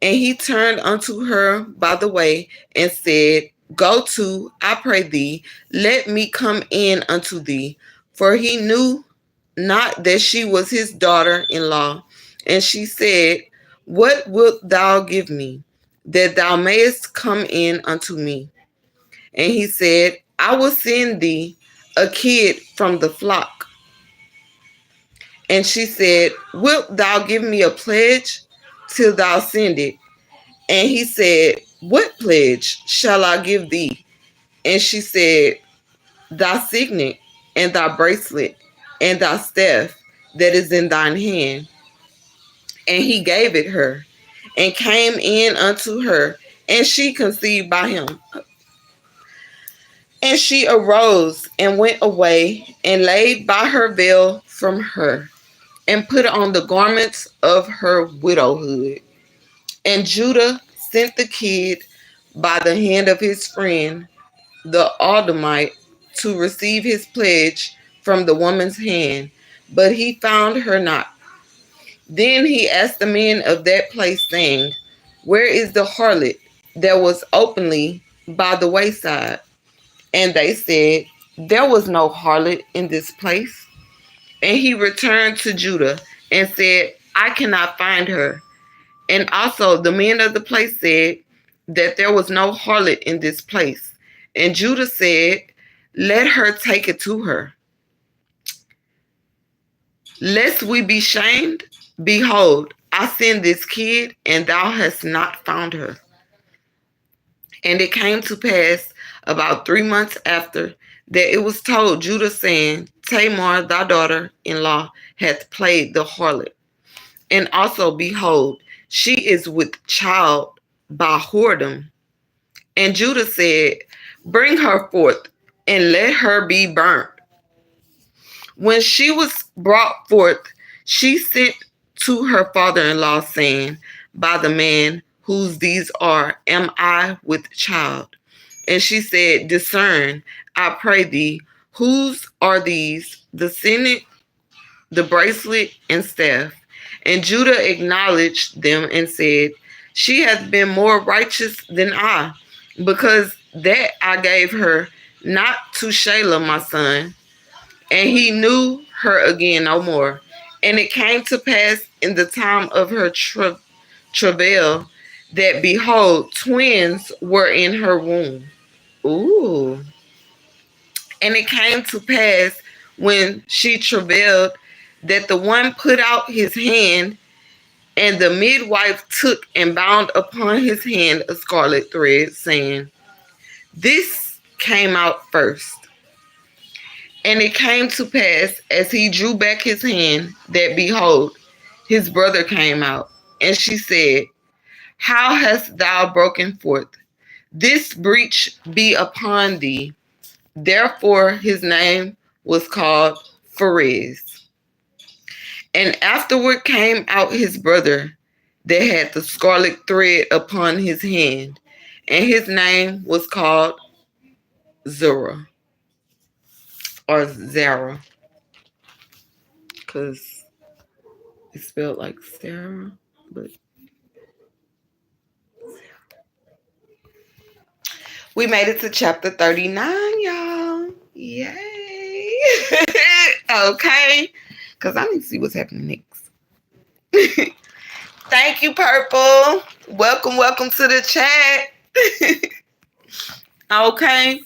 And he turned unto her by the way, and said, Go to, I pray thee, let me come in unto thee. For he knew not that she was his daughter-in-law. And she said, What wilt thou give me, that thou mayest come in unto me? And he said, I will send thee a kid from the flock. And she said, Wilt thou give me a pledge till thou send it? And he said, What pledge shall I give thee? And she said, Thy signet, and thy bracelet, and thy staff that is in thine hand. And he gave it her, and came in unto her, and she conceived by him. And she arose and went away, and laid by her veil from her, and put on the garments of her widowhood. And Judah sent the kid by the hand of his friend, the Aldermite, to receive his pledge from the woman's hand, but he found her not. Then he asked the men of that place, saying, Where is the harlot that was openly by the wayside? And they said, There was no harlot in this place. And he returned to Judah and said, I cannot find her. And also the men of the place said that there was no harlot in this place. And Judah said, Let her take it to her, lest we be shamed. Behold, I send this kid, and thou hast not found her. And it came to pass about 3 months after that it was told Judah, saying, Tamar, thy daughter-in-law, hath played the harlot. And also, behold, she is with child by whoredom. And Judah said, Bring her forth, and let her be burnt. When she was brought forth, she sent to her father-in-law, saying, By the man whose these are, am I with child? And she said, Discern, I pray thee, whose are these, the signet, the bracelet, and staff? And Judah acknowledged them and said, She hath been more righteous than I, because that I gave her not to Shelah my son. And he knew her again no more. And it came to pass in the time of her travail that, behold, twins were in her womb. Ooh. And it came to pass when she travailed that the one put out his hand, and the midwife took and bound upon his hand a scarlet thread, saying, This came out first. And it came to pass, as he drew back his hand, that, behold, his brother came out. And she said, How hast thou broken forth? This breach be upon thee. Therefore his name was called Pharez. And afterward came out his brother that had the scarlet thread upon his hand, and his name was called Zerah, or Zara, because it's spelled like Sarah, but we made it to chapter 39, y'all. Yay. Okay. Because I need to see what's happening next. Thank you, Purple. Welcome to the chat. Okay.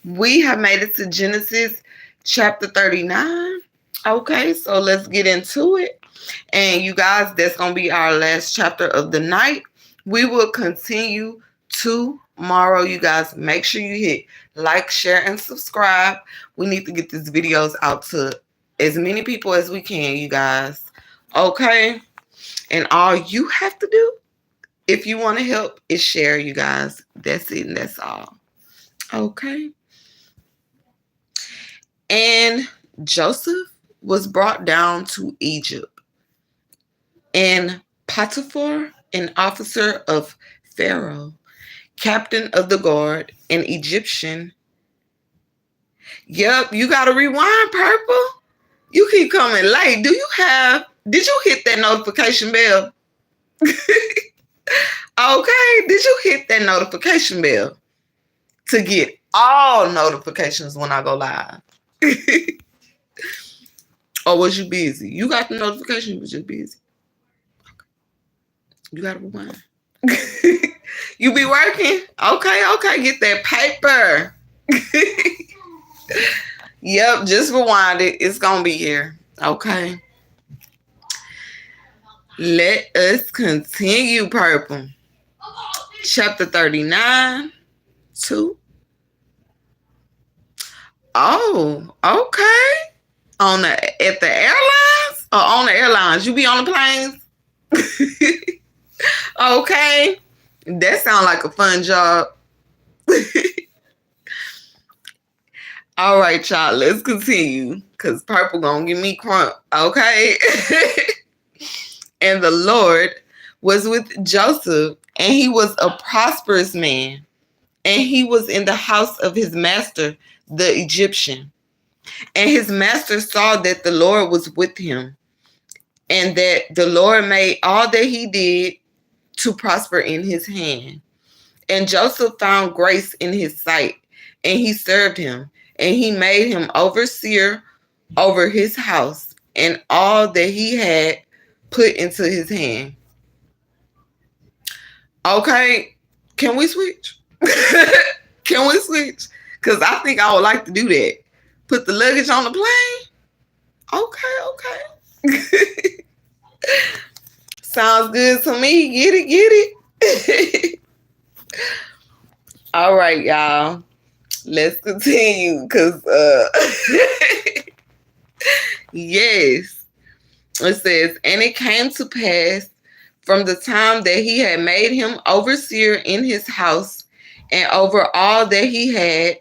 We have made it to Genesis chapter 39. Okay, so let's get into it. And you guys, that's going to be our last chapter of the night. We will continue tomorrow. You guys, make sure you hit like, share, and subscribe. We need to get these videos out to as many people as we can, you guys. Okay? And all you have to do, if you want to help, is share, you guys. That's it, and that's all. Okay? And Joseph was brought down to Egypt, and Potiphar, an officer of Pharaoh, captain of the guard, an Egyptian. Yep, you gotta rewind, Purple. You keep coming late. Did you hit that notification bell? Okay, did you hit that notification bell to get all notifications when I go live? Or was you busy? You got the notification, you was just busy. Okay. You gotta rewind. You be working? Okay, get that paper. Yep, just rewind it. It's gonna be here. Okay. Let us continue, Purple. Chapter 39, 2. Oh, okay. At the airlines? Or on the airlines? You be on the planes? Okay. That sounds like a fun job. All right, y'all. Let's continue. Because Purple gonna give me crump. Okay. And the Lord was with Joseph, and he was a prosperous man, and he was in the house of his master, the Egyptian. And his master saw that the Lord was with him, and that the Lord made all that he did to prosper in his hand. And Joseph found grace in his sight, and he served him, and he made him overseer over his house and all that he had put into his hand. Okay, can we switch? Can we switch? Because I think I would like to do that. Put the luggage on the plane? Okay. Sounds good to me. Get it. All right, y'all. Let's continue. Because, yes. It says, and it came to pass from the time that he had made him overseer in his house and over all that he had,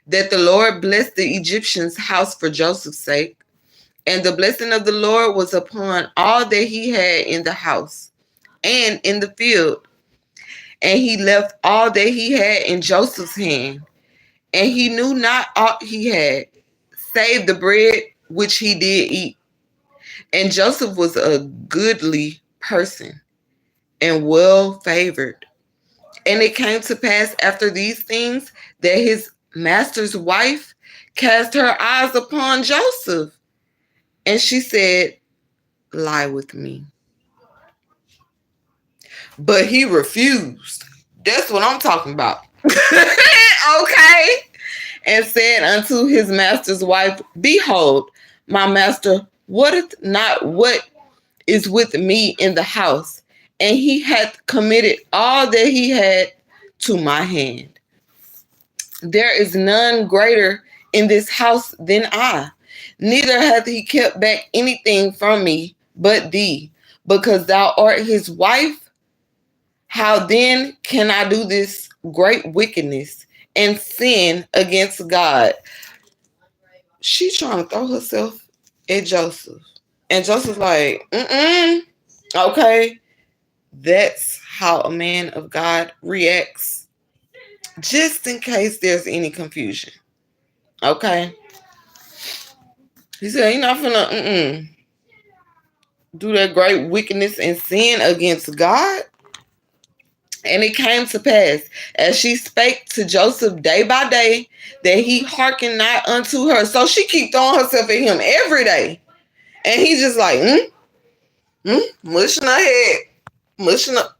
that the Lord blessed the Egyptian's house for Joseph's sake. And the blessing of the Lord was upon all that he had in the house and in the field. And he left all that he had in Joseph's hand. And he knew not aught he had, save the bread which he did eat. And Joseph was a goodly person and well favored. And it came to pass after these things that his master's wife cast her eyes upon Joseph. And she said, lie with me. But he refused. That's what I'm talking about. Okay. And said unto his master's wife, behold, my master wotteth not what is with me in the house, and he hath committed all that he had to my hand. There is none greater in this house than I, neither hath he kept back anything from me but thee, because thou art his wife. How then can I do this great wickedness and sin against God? She trying to throw herself at Joseph. And Joseph's like, okay. That's how a man of God reacts. Just in case there's any confusion. Okay. He said, you're not finna do that great wickedness and sin against God. And it came to pass, as she spake to Joseph day by day, that he hearkened not unto her. So she keep throwing herself at him every day. And he's just like, mushing her head. Mushing up.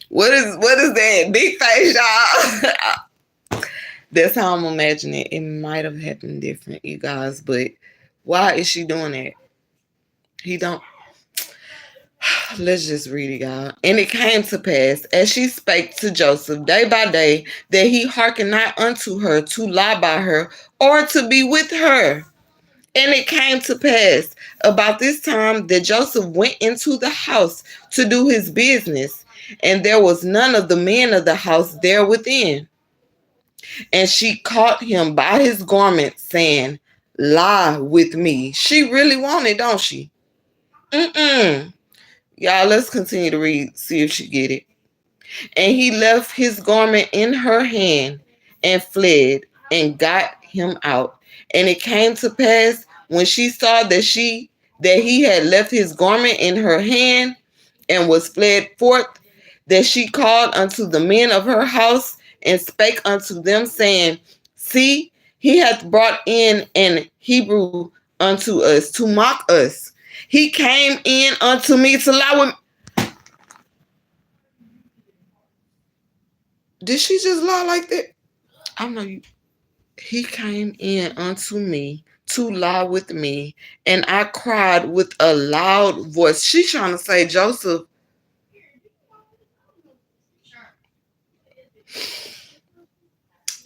What is that? Big face, y'all. That's how I'm imagining it. It might have happened different, you guys. But why is she doing that? He don't. Let's just read it, y'all. And it came to pass, as she spake to Joseph day by day, that he hearkened not unto her to lie by her or to be with her. And it came to pass about this time that Joseph went into the house to do his business, and there was none of the men of the house there within. And she caught him by his garment, saying, lie with me. She really wanted, don't she? Y'all, let's continue to read, see if she get it. And he left his garment in her hand and fled and got him out. And it came to pass when she saw that he had left his garment in her hand and was fled forth, that she called unto the men of her house and spake unto them, saying, see, he hath brought in an Hebrew unto us to mock us. He came in unto me to lie with me. Did she just lie like that? I know you. He came in unto me to lie with me, and I cried with a loud voice. She's trying to say, Joseph,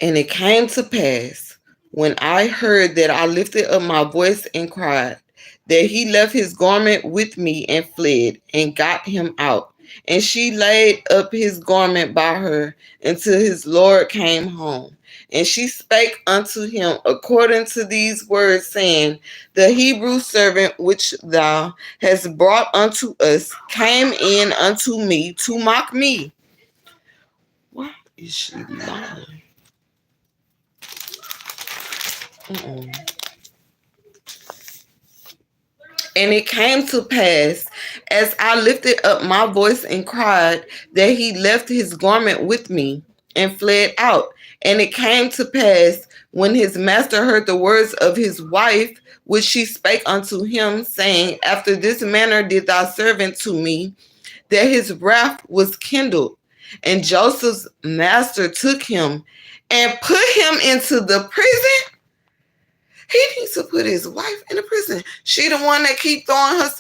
and it came to pass when I heard that I lifted up my voice and cried, that he left his garment with me and fled and got him out. And she laid up his garment by her until his Lord came home. And she spake unto him according to these words, saying, The Hebrew servant which thou hast brought unto us came in unto me to mock me. Why is she lying? And it came to pass, as I lifted up my voice and cried, that he left his garment with me and fled out. And it came to pass, when his master heard the words of his wife, which she spake unto him, saying, After this manner did thy servant to me, that his wrath was kindled. And Joseph's master took him and put him into the prison. He needs to put his wife in the prison. She the one that keep throwing her.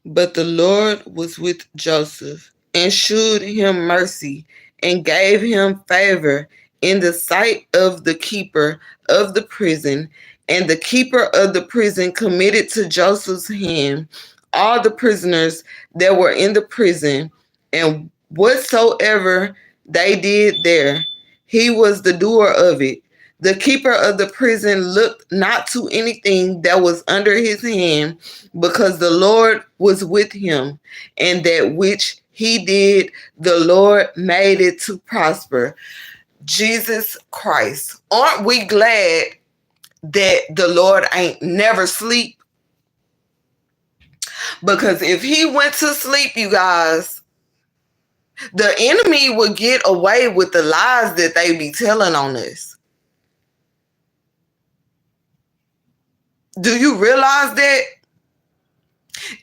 But the Lord was with Joseph and shewed him mercy and gave him favor in the sight of the keeper of the prison. And the keeper of the prison committed to Joseph's hand all the prisoners that were in the prison, and whatsoever they did there, he was the doer of it. The keeper of the prison looked not to anything that was under his hand, because the Lord was with him, and that which he did, the Lord made it to prosper. Jesus Christ. Aren't we glad that the Lord ain't never sleep? Because if he went to sleep, you guys, the enemy would get away with the lies that they be telling on us. Do you realize that?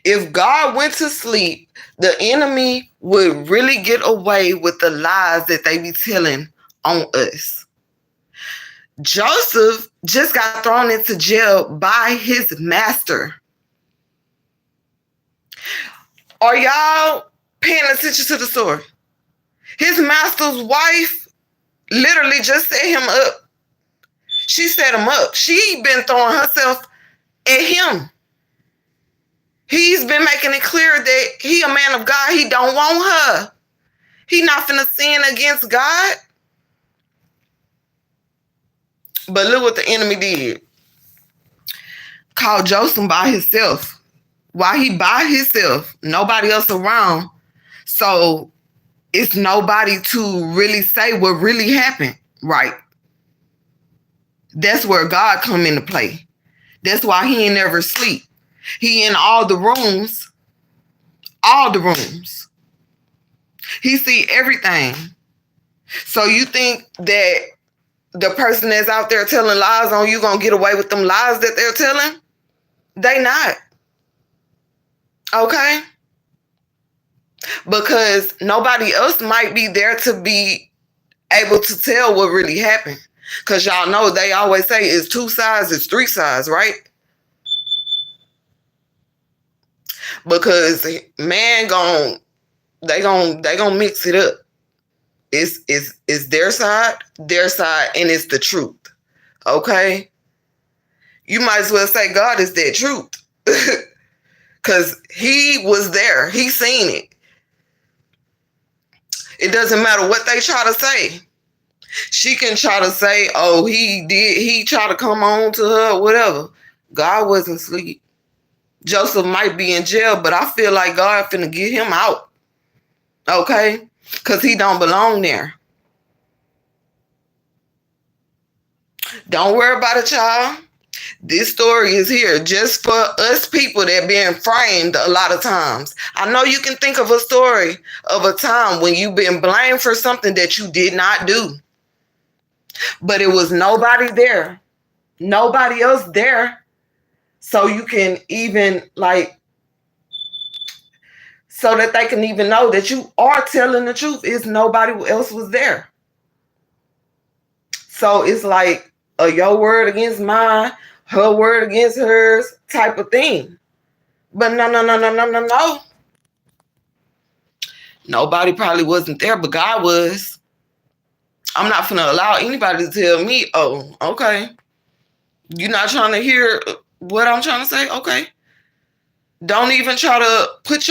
If God went to sleep, the enemy would really get away with the lies that they be telling on us. Joseph just got thrown into jail by his master. Are y'all paying attention to the story? His master's wife literally just set him up. She set him up. She been throwing herself at him. He's been making it clear that he a man of God. He don't want her. He not finna sin against God. But look what the enemy did. Called Joseph by himself. While he by himself, nobody else around. So it's nobody to really say what really happened, right? That's where God come into play. That's why he ain't never sleep. He in all the rooms. All the rooms. He see everything. So you think that the person that's out there telling lies on you gonna get away with them lies that they're telling? They not. Okay? Because nobody else might be there to be able to tell what really happened. Because y'all know they always say it's two sides, it's three sides, right? Because man they gonna mix it up. It's their side, and it's the truth. Okay? You might as well say God is that truth. Because he was there. He seen it. It doesn't matter what they try to say. She can try to say, oh, he tried to come on to her, whatever. God wasn't asleep. Joseph might be in jail, but I feel like God finna get him out. Okay? Because he don't belong there. Don't worry about it, y'all. This story is here just for us people that being framed a lot of times. I know you can think of a story of a time when you've been blamed for something that you did not do. But it was nobody there. Nobody else there. So you can even so that they can even know that you are telling the truth. Is nobody else was there. So it's like your word against mine, her word against hers type of thing. But no. Nobody probably wasn't there, but God was. I'm not going to allow anybody to tell me, oh, okay, you're not trying to hear what I'm trying to say? Okay. Don't even try to put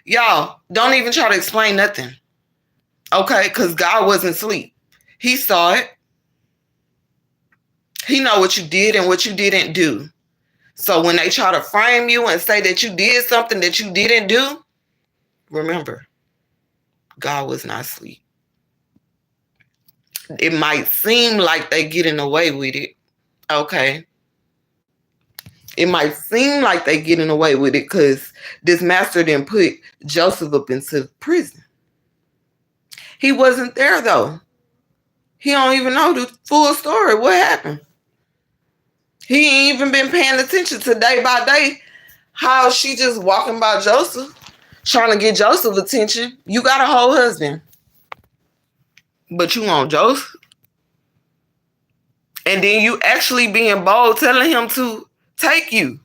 Y'all, don't even try to explain nothing. Okay? Because God wasn't asleep. He saw it. He know what you did and what you didn't do. So when they try to frame you and say that you did something that you didn't do, remember, God was not asleep. It might seem like they getting away with it. Okay? It might seem like they getting away with it because this master didn't put Joseph up into prison. He wasn't there though. He don't even know the full story. What happened? He ain't even been paying attention to day by day how she just walking by Joseph, trying to get Joseph attention. You got a whole husband, but you want Joseph? And then you actually being bold, telling him to take you.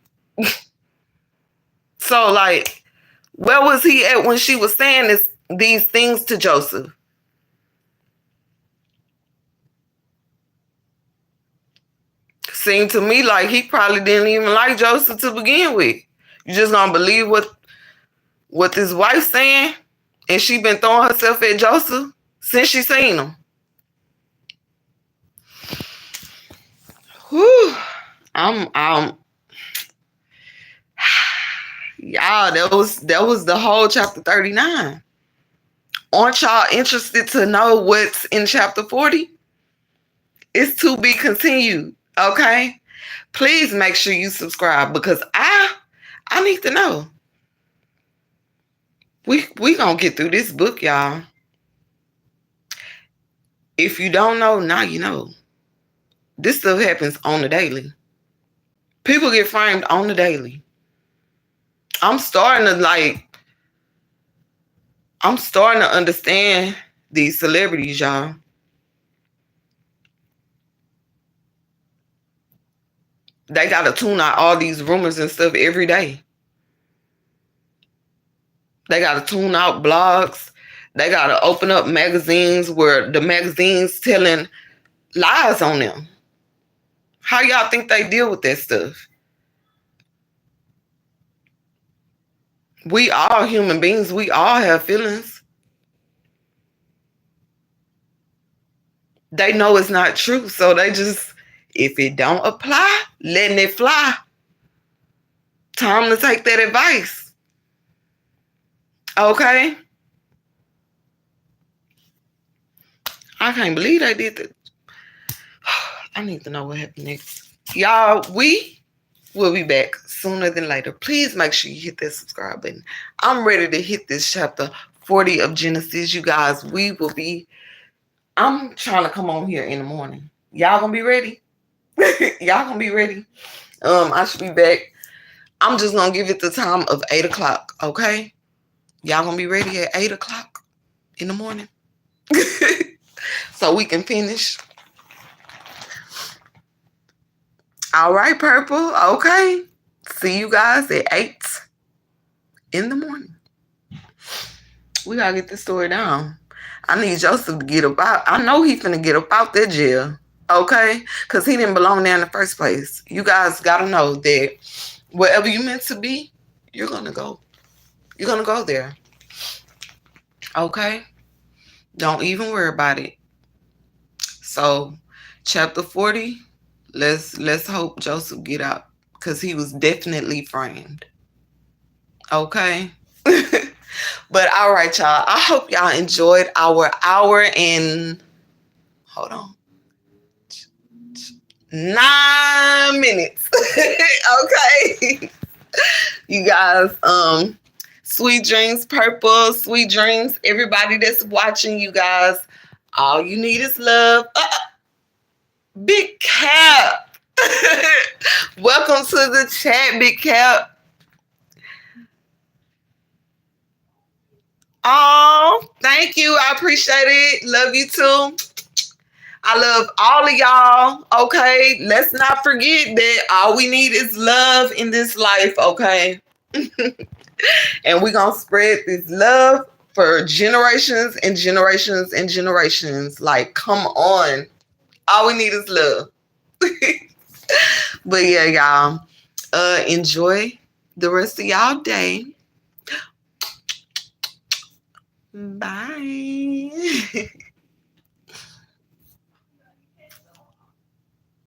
So, like, where was he at when she was saying these things to Joseph? Seemed to me like he probably didn't even like Joseph to begin with. You just gonna believe what this wife saying? And she been throwing herself at Joseph since she seen him. Whew. Y'all, that was the whole chapter 39. Aren't y'all interested to know what's in chapter 40? It's to be continued, okay? Please make sure you subscribe because I need to know. We gonna get through this book, y'all. If you don't know, now you know. This stuff happens on the daily. People get framed on the daily. I'm starting to understand these celebrities, y'all. They got to tune out all these rumors and stuff every day. They got to tune out blogs. They got to open up magazines where the magazines telling lies on them. How y'all think they deal with that stuff? We all human beings. We all have feelings. They know it's not true. So they just, if it don't apply, letting it fly. Time to take that advice. Okay? I can't believe they did that. I need to know what happened next. Y'all, we will be back sooner than later. Please make sure you hit that subscribe button. I'm ready to hit this chapter 40 of Genesis. You guys, I'm trying to come on here in the morning. Y'all gonna be ready? Y'all gonna be ready? I should be back. I'm just gonna give it the time of 8 o'clock, okay? Y'all gonna be ready at 8 o'clock in the morning? So we can finish. All right, Purple. Okay. See you guys at 8 in the morning. We gotta get this story down. I need Joseph to get up out. I know he's finna get up out that jail. Okay? Because he didn't belong there in the first place. You guys gotta know that wherever you meant to be, you're gonna go. You're gonna go there. Okay? Don't even worry about it. So, chapter 40, let's hope Joseph get out. Because he was definitely framed. Okay? But all right, y'all. I hope y'all enjoyed our hour and hold on. 9 minutes. Okay. You guys, sweet dreams, Purple, sweet dreams. Everybody that's watching, you guys, all you need is love. Big Cap. Welcome to the chat, Big Cap. Oh, thank you. I appreciate it. Love you too. I love all of y'all. Okay. Let's not forget that all we need is love in this life. Okay. And we're going to spread this love for generations and generations and generations. Like, come on. All we need is love. But yeah, y'all. Enjoy the rest of y'all day. Bye.